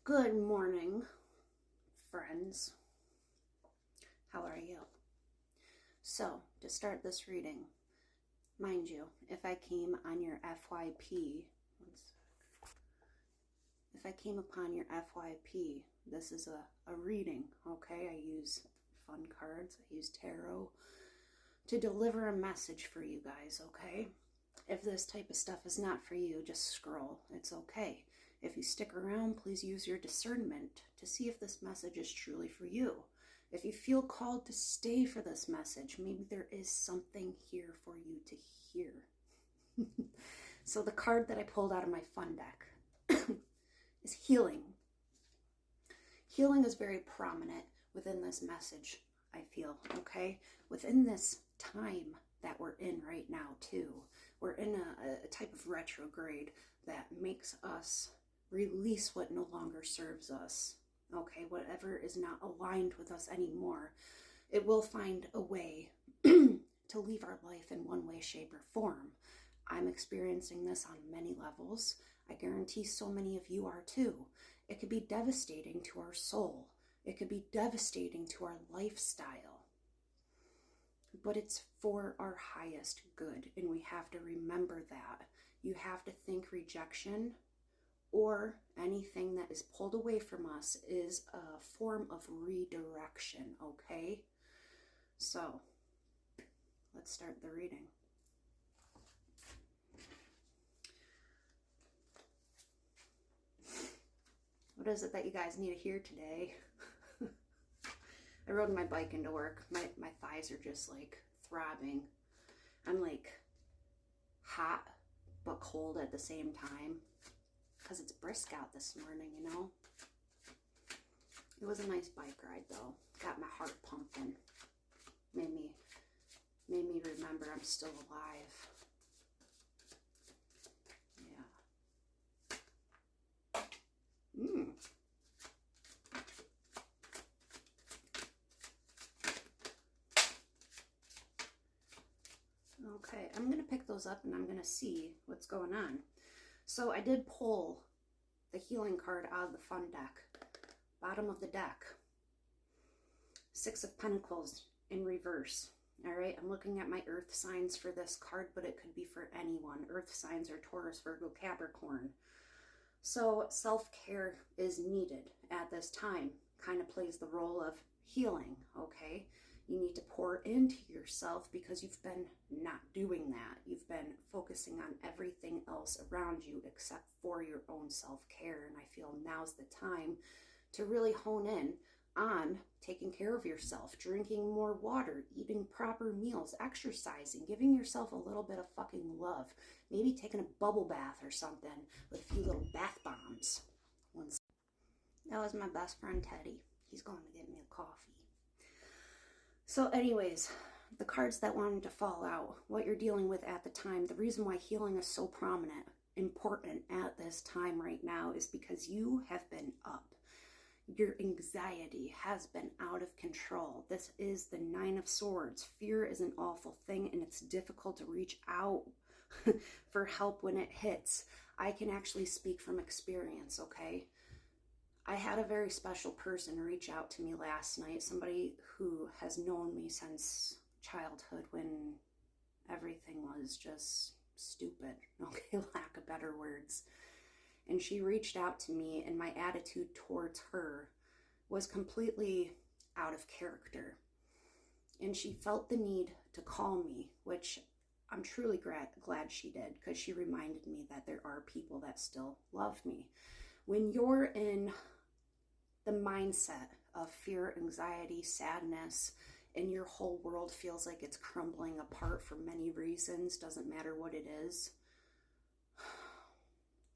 Good morning, friends. How are you? So, to start this reading, mind you, if I came on your FYP, if I came upon your FYP, this is a reading, okay? I use fun cards, I use tarot to deliver a message for you guys, okay? If this type of stuff is not for you, just scroll. It's okay. If you stick around, please use your discernment to see if this message is truly for you. If you feel called to stay for this message, maybe there is something here for you to hear. So the card that I pulled out of my fun deck is healing. Healing is very prominent within this message, I feel, okay? Within this time that we're in right now, too. We're in a type of retrograde that makes us release what no longer serves us, okay? Whatever is not aligned with us anymore, it will find a way to leave our life in one way, shape, or form. I'm experiencing this on many levels. I guarantee so many of you are too. It could be devastating to our soul. It could be devastating to our lifestyle. But it's for our highest good, and we have to remember that. You have to think rejection or anything that is pulled away from us is a form of redirection, okay? So, let's start the reading. What is it that you guys need to hear today? I rode my bike into work. My thighs are just like throbbing. I'm like hot but cold at the same time because it's brisk out this morning, you know. It was a nice bike ride though. Got my heart pumping. Made me remember I'm still alive. Yeah. Okay, I'm going to pick those up and I'm going to see what's going on. So I did pull the healing card out of the fun deck. Bottom of the deck. Six of Pentacles in reverse. All right, I'm looking at my earth signs for this card, but it could be for anyone. Earth signs are Taurus, Virgo, Capricorn. So self-care is needed at this time. Kind of plays the role of healing, okay? You need to pour into yourself because you've been not doing that. You've been focusing on everything else around you except for your own self-care. And I feel now's the time to really hone in on taking care of yourself, drinking more water, eating proper meals, exercising, giving yourself a little bit of fucking love. Maybe taking a bubble bath or something with a few little bath bombs. That was my best friend Teddy. He's going to get me a coffee. So anyways, the cards that wanted to fall out, what you're dealing with at the time, the reason why healing is so prominent, important at this time right now is because you have been up. Your anxiety has been out of control. This is the Nine of Swords. Fear is an awful thing and it's difficult to reach out for help when it hits. I can actually speak from experience, okay? I had a very special person reach out to me last night, somebody who has known me since childhood when everything was just stupid, okay, lack of better words. And she reached out to me and my attitude towards her was completely out of character. And she felt the need to call me, which I'm truly glad she did, because she reminded me that there are people that still love me. When you're in the mindset of fear, anxiety, sadness, and your whole world feels like it's crumbling apart for many reasons, doesn't matter what it is,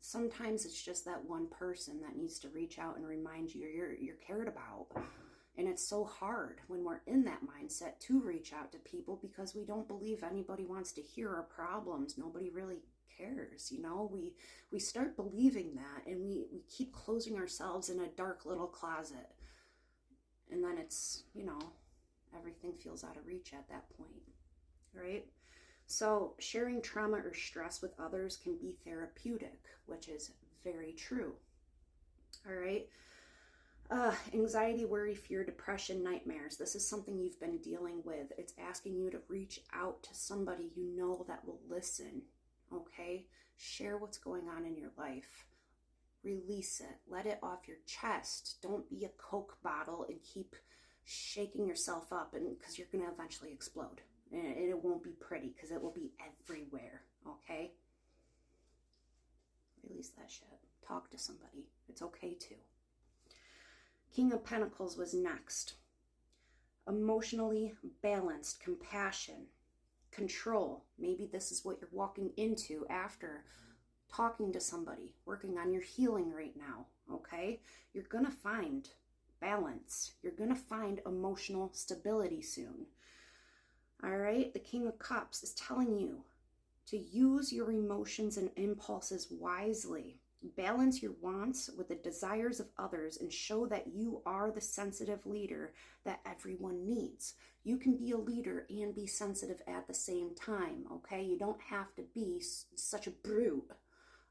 sometimes it's just that one person that needs to reach out and remind you you're cared about. And it's so hard when we're in that mindset to reach out to people because we don't believe anybody wants to hear our problems. Nobody really cares, you know. We start believing that and we keep closing ourselves in a dark little closet. And then it's, you know, everything feels out of reach at that point, right? So sharing trauma or stress with others can be therapeutic, which is very true. All right. Anxiety, worry, fear, depression, nightmares. This is something you've been dealing with. It's asking you to reach out to somebody you know that will listen. Okay? Share what's going on in your life. Release it. Let it off your chest. Don't be a Coke bottle and keep shaking yourself up, and because you're going to eventually explode. And it won't be pretty because it will be everywhere. Okay? Release that shit. Talk to somebody. It's okay to. King of Pentacles was next. Emotionally balanced, compassion, control. Maybe this is what you're walking into after talking to somebody, working on your healing right now, okay? You're going to find balance. You're going to find emotional stability soon. All right? The King of Cups is telling you to use your emotions and impulses wisely. Balance your wants with the desires of others and show that you are the sensitive leader that everyone needs. You can be a leader and be sensitive at the same time, okay? You don't have to be such a brute,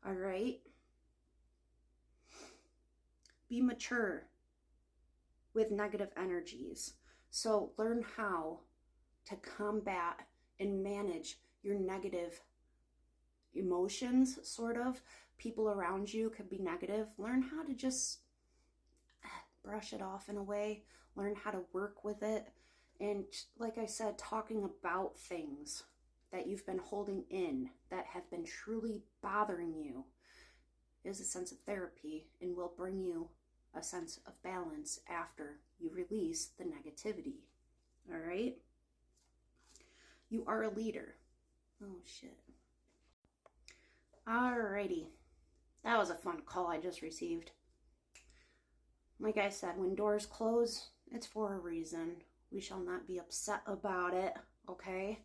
all right? Be mature with negative energies. So learn how to combat and manage your negative emotions, sort of. People around you could be negative. Learn how to just brush it off in a way. Learn how to work with it. And like I said, talking about things that you've been holding in that have been truly bothering you is a sense of therapy and will bring you a sense of balance after you release the negativity. All right? You are a leader. Oh, shit. Alrighty. That was a fun call I just received. Like I said, when doors close, it's for a reason. We shall not be upset about it, okay?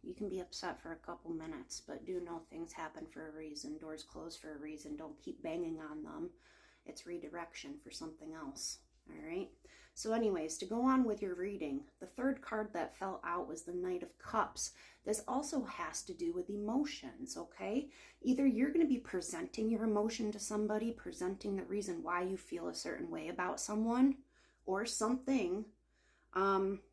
You can be upset for a couple minutes, but do know things happen for a reason. Doors close for a reason. Don't keep banging on them. It's redirection for something else, all right? So anyways, to go on with your reading, the third card that fell out was the Knight of Cups. This also has to do with emotions, okay? Either you're going to be presenting your emotion to somebody, presenting the reason why you feel a certain way about someone or something.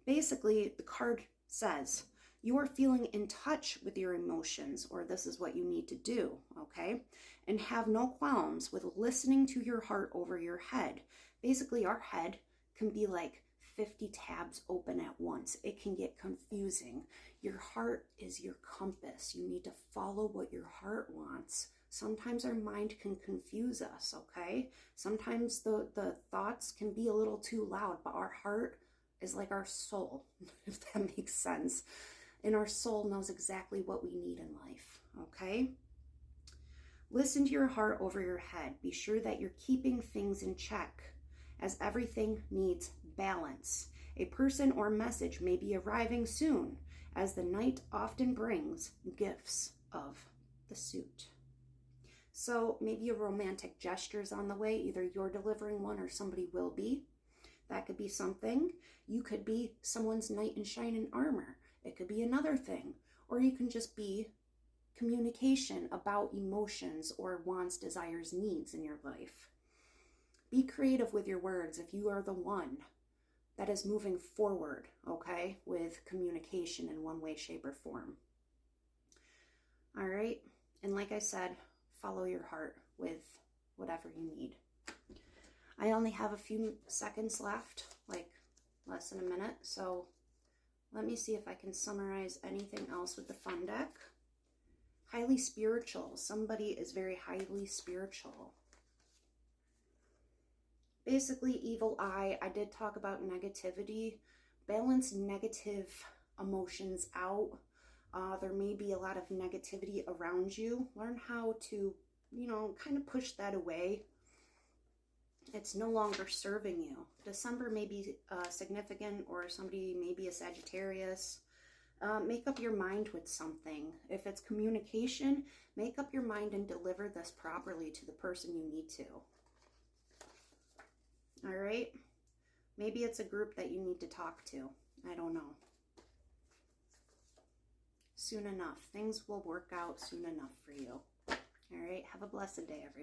Basically, the card says you are feeling in touch with your emotions, or this is what you need to do, okay? And have no qualms with listening to your heart over your head. Basically, our head can be like 50 tabs open at once. It can get confusing. Your heart is your compass. You need to follow what your heart wants. Sometimes our mind can confuse us, okay? Sometimes the thoughts can be a little too loud, but our heart is like our soul, if that makes sense. And our soul knows exactly what we need in life, okay? Listen to your heart over your head. Be sure that you're keeping things in check, as everything needs balance. A person or message may be arriving soon, as the night often brings gifts of the suit. So maybe a romantic gesture is on the way. Either you're delivering one or somebody will be. That could be something. You could be someone's knight in shining armor. It could be another thing. Or you can just be communication about emotions or wants, desires, needs in your life. Be creative with your words if you are the one that is moving forward, okay, with communication in one way, shape, or form. All right? And like I said, follow your heart with whatever you need. I only have a few seconds left, like less than a minute, so let me see if I can summarize anything else with the fun deck. Highly spiritual. Somebody is very highly spiritual. Basically, evil eye. I did talk about negativity. Balance negative emotions out. There may be a lot of negativity around you. Learn how to, kind of push that away. It's no longer serving you. December may be significant, or somebody may be a Sagittarius. Make up your mind with something. If it's communication, make up your mind and deliver this properly to the person you need to. All right? Maybe it's a group that you need to talk to. I don't know. Soon enough. Things will work out soon enough for you. All right? Have a blessed day, everyone.